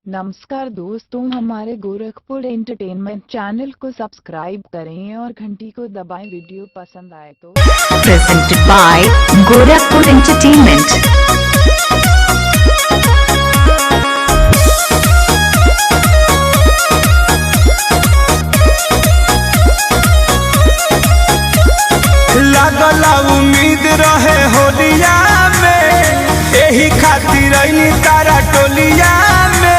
नमस्कार दोस्तों, हमारे गोरखपुर एंटरटेनमेंट चैनल को सब्सक्राइब करें और घंटी को दबाएं। वीडियो पसंद आए तो presented by Gorakhpur Entertainment। लागला उम्मीद रहे होलिया में, यही खातिर आईनी तारा टोलिया में।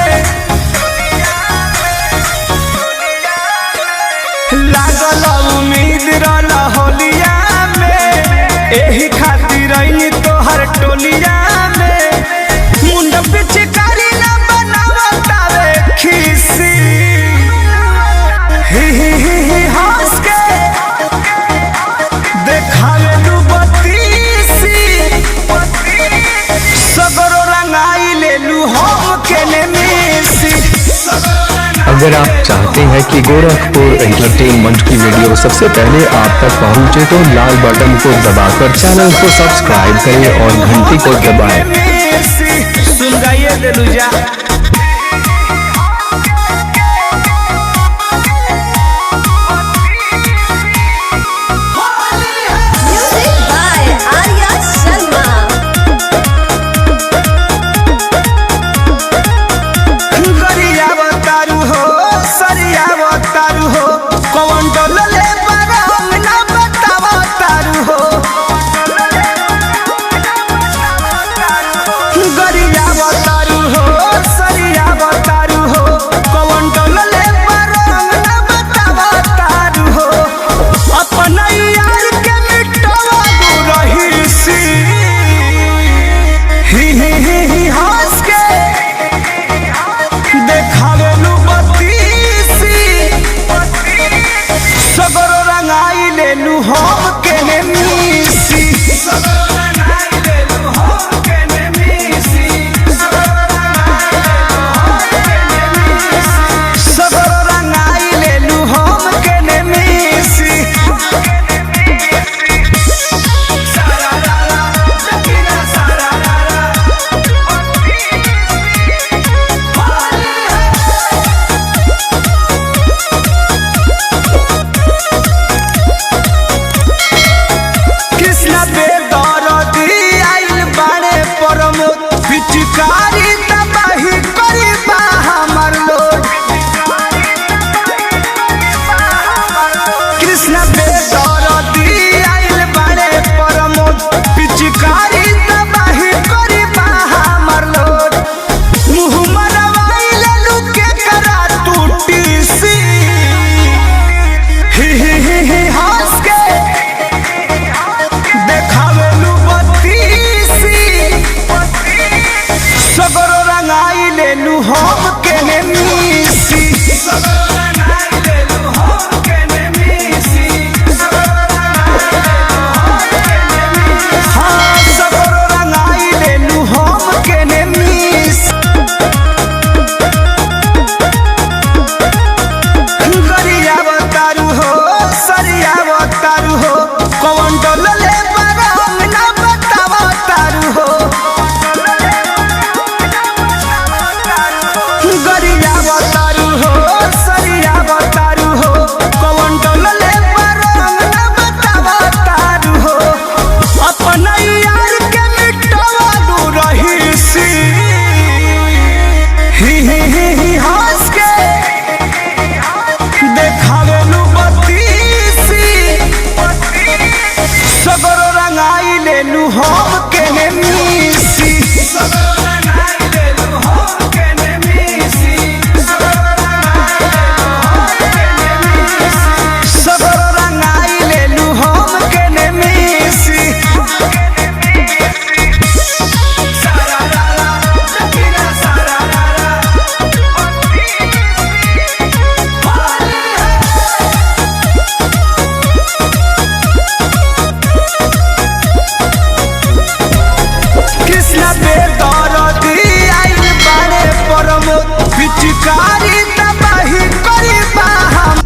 लागला उम्मीद रहला होलिया में, यही खातिर आईनी तोहर टोलिया में। मुंड पिचकारी ना बनावतावे खीसी, ही हंस के देखावे लू बत्तीसी, सगरो रंगाई ले लू हम केने मिसी। अगर आप चाहते हैं कि गोरखपुर एंटरटेनमेंट की वीडियो सबसे पहले आप तक पहुंचे तो लाल बटन को दबाकर चैनल को सब्सक्राइब करें और घंटी को दबाएं। सुन गाइए दिलुजा।